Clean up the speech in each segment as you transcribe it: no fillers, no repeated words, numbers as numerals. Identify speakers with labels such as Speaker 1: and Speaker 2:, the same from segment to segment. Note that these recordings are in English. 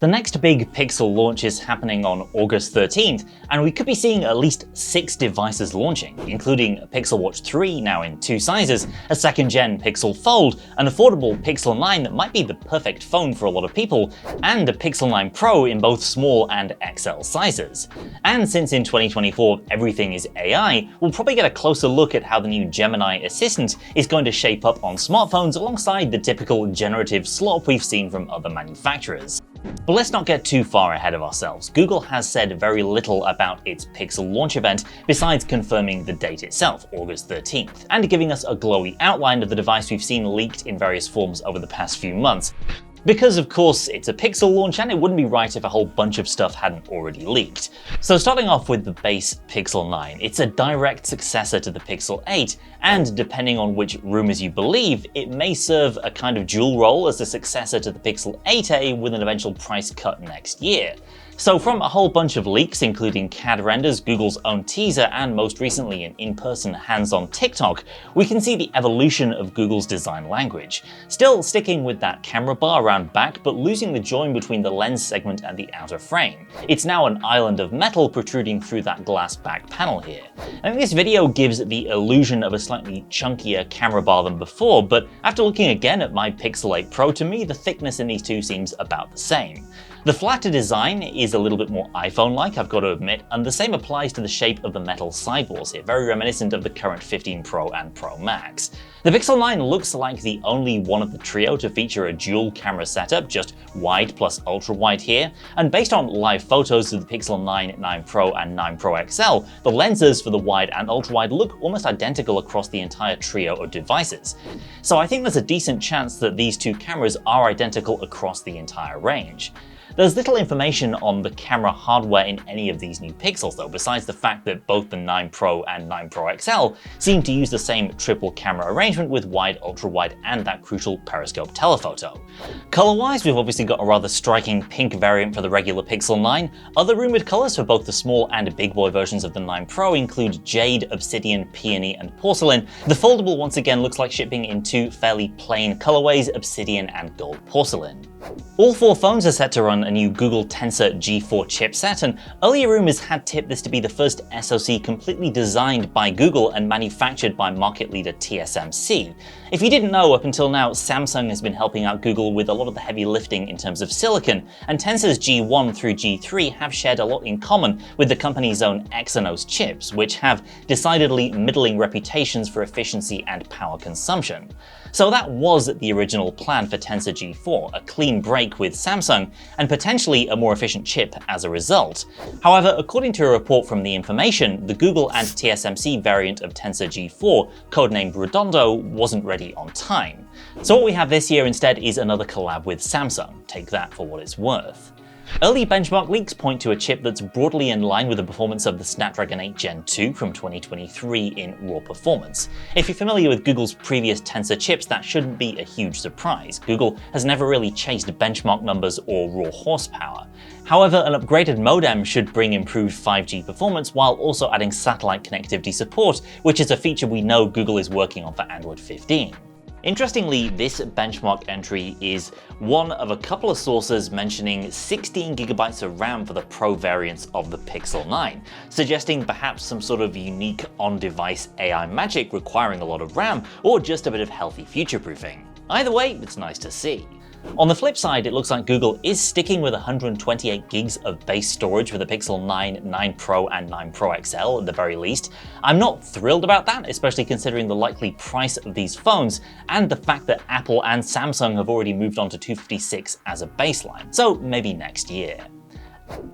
Speaker 1: The next big Pixel launch is happening on August 13th, and we could be seeing at least 6 devices launching, including a Pixel Watch 3 now in 2 sizes, a second-gen Pixel Fold, an affordable Pixel 9 that might be the perfect phone for a lot of people, and a Pixel 9 Pro in both small and XL sizes. And since in 2024 everything is AI, we'll probably get a closer look at how the new Gemini assistant is going to shape up on smartphones alongside the typical generative slop we've seen from other manufacturers. But let's not get too far ahead of ourselves. Google has said very little about its Pixel launch event besides confirming the date itself, August 13th, and giving us a glowy outline of the device we've seen leaked in various forms over the past few months. Because of course it's a Pixel launch and it wouldn't be right if a whole bunch of stuff hadn't already leaked. So starting off with the base Pixel 9, it's a direct successor to the Pixel 8, and depending on which rumors you believe, it may serve a kind of dual role as the successor to the Pixel 8a with an eventual price cut next year. So from a whole bunch of leaks, including CAD renders, Google's own teaser, and most recently an in-person hands-on TikTok, we can see the evolution of Google's design language. Still sticking with that camera bar around back, but losing the join between the lens segment and the outer frame. It's now an island of metal protruding through that glass back panel here. I think this video gives the illusion of a slightly chunkier camera bar than before, but after looking again at my Pixel 8 Pro, to me the thickness in these two seems about the same. The flatter design is a little bit more iPhone-like, I've got to admit, and the same applies to the shape of the metal sidewalls here, very reminiscent of the current 15 Pro and Pro Max. The Pixel 9 looks like the only one of the trio to feature a dual camera setup, just wide plus ultra wide here, and based on live photos of the Pixel 9, 9 Pro and 9 Pro XL, the lenses for the wide and ultra wide look almost identical across the entire trio of devices. So I think there's a decent chance that these two cameras are identical across the entire range. There's little information on the camera hardware in any of these new Pixels though, besides the fact that both the 9 Pro and 9 Pro XL seem to use the same triple camera arrangement with wide, ultra-wide, and that crucial periscope telephoto. Color-wise, we've obviously got a rather striking pink variant for the regular Pixel 9. Other rumored colors for both the small and big boy versions of the 9 Pro include Jade, Obsidian, Peony, and Porcelain. The foldable once again looks like shipping in 2 fairly plain colorways, Obsidian and Gold Porcelain. All 4 phones are set to run a new Google Tensor G4 chipset, and earlier rumors had tipped this to be the first SoC completely designed by Google and manufactured by market leader TSMC. If you didn't know, up until now, Samsung has been helping out Google with a lot of the heavy lifting in terms of silicon, and Tensor's G1 through G3 have shared a lot in common with the company's own Exynos chips, which have decidedly middling reputations for efficiency and power consumption. So that was the original plan for Tensor G4, a clean break with Samsung, and potentially a more efficient chip as a result. However, according to a report from The Information, the Google and TSMC variant of Tensor G4, codenamed Redondo, wasn't ready on time. So what we have this year instead is another collab with Samsung. Take that for what it's worth. Early benchmark leaks point to a chip that's broadly in line with the performance of the Snapdragon 8 Gen 2 from 2023 in raw performance. If you're familiar with Google's previous Tensor chips, that shouldn't be a huge surprise. Google has never really chased benchmark numbers or raw horsepower. However, an upgraded modem should bring improved 5G performance while also adding satellite connectivity support, which is a feature we know Google is working on for Android 15. Interestingly, this benchmark entry is one of a couple of sources mentioning 16GB of RAM for the Pro variants of the Pixel 9, suggesting perhaps some sort of unique on-device AI magic requiring a lot of RAM, or just a bit of healthy future-proofing. Either way, it's nice to see. On the flip side, it looks like Google is sticking with 128 gigs of base storage for the Pixel 9, 9 Pro and 9 Pro XL at the very least. I'm not thrilled about that, especially considering the likely price of these phones and the fact that Apple and Samsung have already moved on to 256 as a baseline, so maybe next year.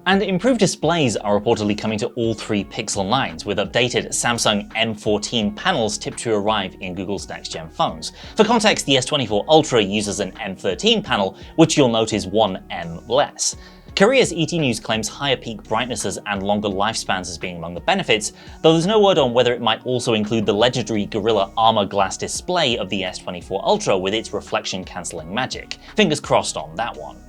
Speaker 1: And improved displays are reportedly coming to all 3 Pixel 9s, with updated Samsung M14 panels tipped to arrive in Google's next-gen phones. For context, the S24 Ultra uses an M13 panel, which you'll note is 1 M less. Korea's ET News claims higher peak brightnesses and longer lifespans as being among the benefits, though there's no word on whether it might also include the legendary Gorilla Armor glass display of the S24 Ultra with its reflection-cancelling magic. Fingers crossed on that one.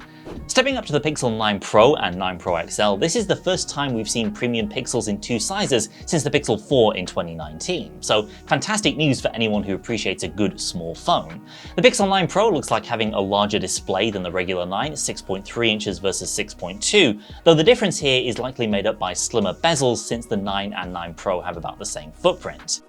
Speaker 1: Stepping up to the Pixel 9 Pro and 9 Pro XL, this is the first time we've seen premium pixels in two sizes since the Pixel 4 in 2019, so fantastic news for anyone who appreciates a good small phone. The Pixel 9 Pro looks like having a larger display than the regular 9, 6.3 inches versus 6.2, though the difference here is likely made up by slimmer bezels since the 9 and 9 Pro have about the same footprint.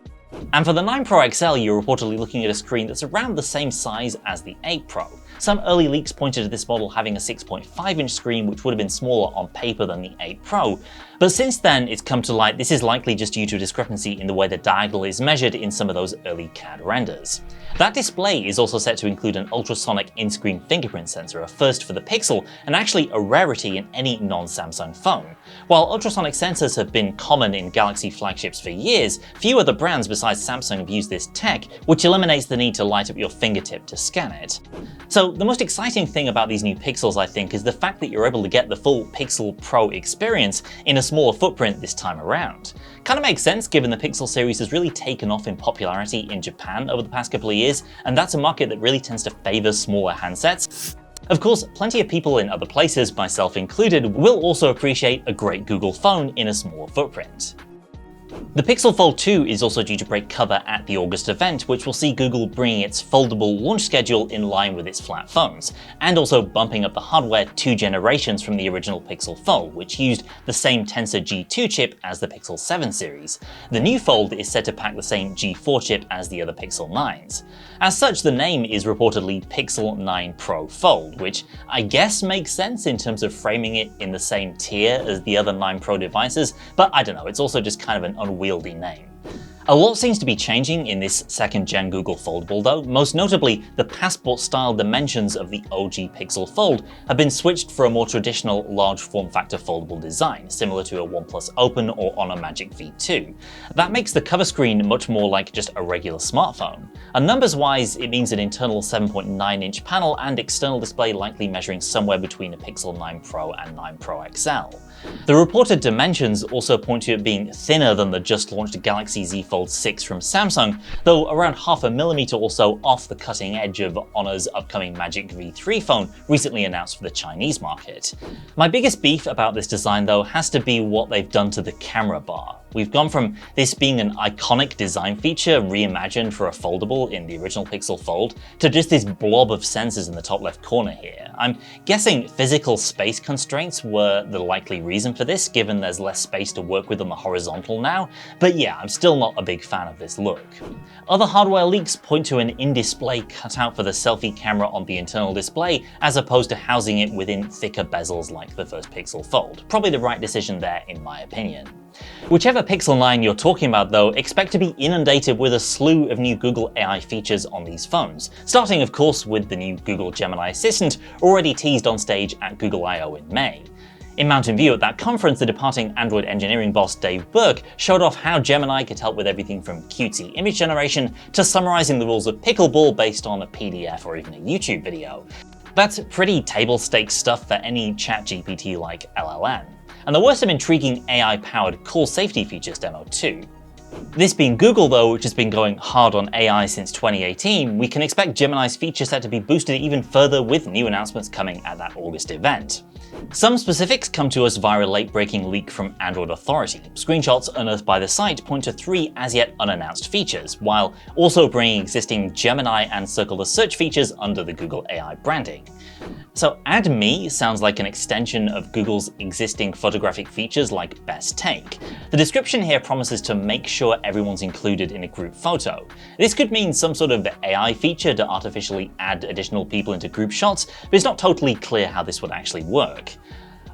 Speaker 1: And for the 9 Pro XL, you're reportedly looking at a screen that's around the same size as the 8 Pro. Some early leaks pointed to this model having a 6.5-inch screen, which would have been smaller on paper than the 8 Pro. But since then, it's come to light this is likely just due to a discrepancy in the way the diagonal is measured in some of those early CAD renders. That display is also set to include an ultrasonic in-screen fingerprint sensor, a first for the Pixel, and actually a rarity in any non-Samsung phone. While ultrasonic sensors have been common in Galaxy flagships for years, few other brands besides Samsung have used this tech, which eliminates the need to light up your fingertip to scan it. So the most exciting thing about these new Pixels, I think, is the fact that you're able to get the full Pixel Pro experience in a smaller footprint this time around. Kind of makes sense given the Pixel series has really taken off in popularity in Japan over the past couple of years, and that's a market that really tends to favor smaller handsets. Of course, plenty of people in other places, myself included, will also appreciate a great Google phone in a smaller footprint. The Pixel Fold 2 is also due to break cover at the August event, which will see Google bringing its foldable launch schedule in line with its flat phones, and also bumping up the hardware 2 generations from the original Pixel Fold, which used the same Tensor G4 chip as the Pixel 7 series. The new Fold is said to pack the same G4 chip as the other Pixel 9s. As such, the name is reportedly Pixel 9 Pro Fold, which I guess makes sense in terms of framing it in the same tier as the other 9 Pro devices, but I don't know, it's also just kind of an unwieldy name. A lot seems to be changing in this second-gen Google Foldable though. Most notably, the passport-style dimensions of the OG Pixel Fold have been switched for a more traditional large form-factor foldable design, similar to a OnePlus Open or Honor Magic V2. That makes the cover screen much more like just a regular smartphone. And numbers-wise, it means an internal 7.9-inch panel and external display likely measuring somewhere between a Pixel 9 Pro and 9 Pro XL. The reported dimensions also point to it being thinner than the just-launched Galaxy Z Fold 6 from Samsung, though around 0.5 millimeter or so off the cutting edge of Honor's upcoming Magic V3 phone recently announced for the Chinese market. My biggest beef about this design though has to be what they've done to the camera bar. We've gone from this being an iconic design feature reimagined for a foldable in the original Pixel Fold to just this blob of sensors in the top left corner here. I'm guessing physical space constraints were the likely reason for this, given there's less space to work with on the horizontal now, but yeah, I'm still not a big fan of this look. Other hardware leaks point to an in-display cutout for the selfie camera on the internal display, as opposed to housing it within thicker bezels like the first Pixel Fold. Probably the right decision there in my opinion. Whichever Pixel 9 you're talking about though, expect to be inundated with a slew of new Google AI features on these phones, starting of course with the new Google Gemini Assistant already teased on stage at Google I/O in May. In Mountain View at that conference, the departing Android engineering boss Dave Burke showed off how Gemini could help with everything from cutesy image generation to summarizing the rules of pickleball based on a PDF or even a YouTube video. That's pretty table stakes stuff for any ChatGPT-like LLM. And there were some intriguing AI-powered call safety features demoed too. This being Google though, which has been going hard on AI since 2018, we can expect Gemini's feature set to be boosted even further with new announcements coming at that August event. Some specifics come to us via a late-breaking leak from Android Authority. Screenshots unearthed by the site point to 3 as-yet unannounced features, while also bringing existing Gemini and Circle the Search features under the Google AI branding. So Add Me sounds like an extension of Google's existing photographic features like Best Take. The description here promises to make sure everyone's included in a group photo. This could mean some sort of AI feature to artificially add additional people into group shots, but it's not totally clear how this would actually work.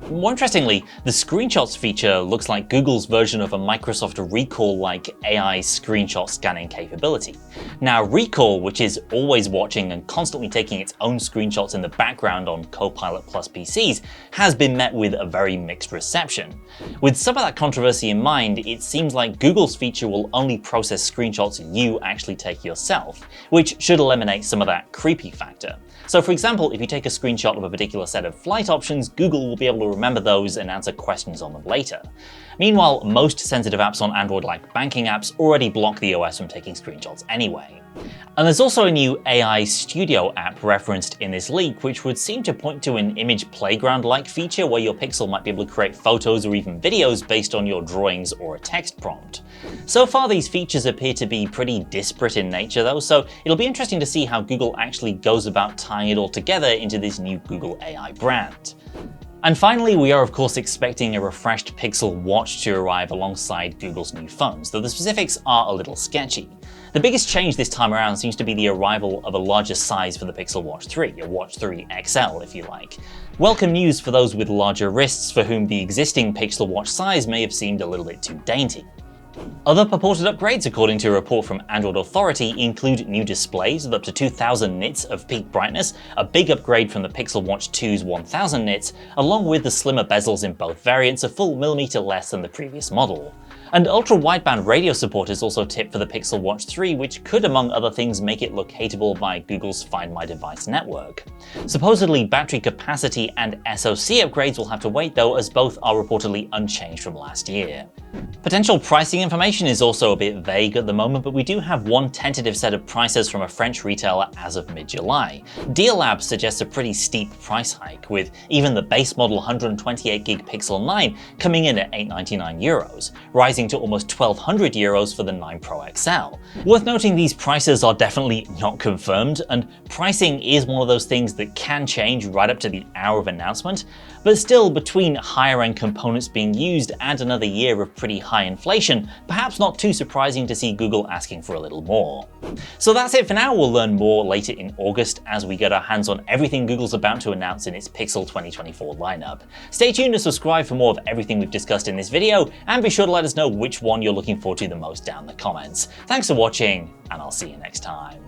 Speaker 1: More interestingly, the screenshots feature looks like Google's version of a Microsoft Recall-like AI screenshot scanning capability. Now Recall, which is always watching and constantly taking its own screenshots in the background on Copilot Plus PCs, has been met with a very mixed reception. With some of that controversy in mind, it seems like Google's feature will only process screenshots you actually take yourself, which should eliminate some of that creepy factor. So for example, if you take a screenshot of a particular set of flight options, Google will be able to remember those and answer questions on them later. Meanwhile, most sensitive apps on Android like banking apps already block the OS from taking screenshots anyway. And there's also a new AI Studio app referenced in this leak, which would seem to point to an image playground-like feature where your Pixel might be able to create photos or even videos based on your drawings or a text prompt. So far, these features appear to be pretty disparate in nature though, so it'll be interesting to see how Google actually goes about tying it all together into this new Google AI brand. And finally, we are of course expecting a refreshed Pixel Watch to arrive alongside Google's new phones, though the specifics are a little sketchy. The biggest change this time around seems to be the arrival of a larger size for the Pixel Watch 3, a Watch 3 XL if you like. Welcome news for those with larger wrists for whom the existing Pixel Watch size may have seemed a little bit too dainty. Other purported upgrades, according to a report from Android Authority, include new displays with up to 2000 nits of peak brightness, a big upgrade from the Pixel Watch 2's 1000 nits, along with the slimmer bezels in both variants, a full millimeter less than the previous model. And ultra-wideband radio support is also tipped for the Pixel Watch 3, which could, among other things, make it look hateable by Google's Find My Device network. Supposedly, battery capacity and SoC upgrades will have to wait though, as both are reportedly unchanged from last year. Potential pricing information is also a bit vague at the moment, but we do have one tentative set of prices from a French retailer as of mid-July. Deal Lab suggests a pretty steep price hike, with even the base model 128GB Pixel 9 coming in at €899, rising to almost €1,200 for the 9 Pro XL. Worth noting, these prices are definitely not confirmed, and pricing is one of those things that can change right up to the hour of announcement, but still, between higher-end components being used and another year of pretty high inflation, perhaps not too surprising to see Google asking for a little more. So that's it for now. We'll learn more later in August as we get our hands on everything Google's about to announce in its Pixel 2024 lineup. Stay tuned to subscribe for more of everything we've discussed in this video, and be sure to let us know which one you're looking forward to the most down in the comments. Thanks for watching, and I'll see you next time.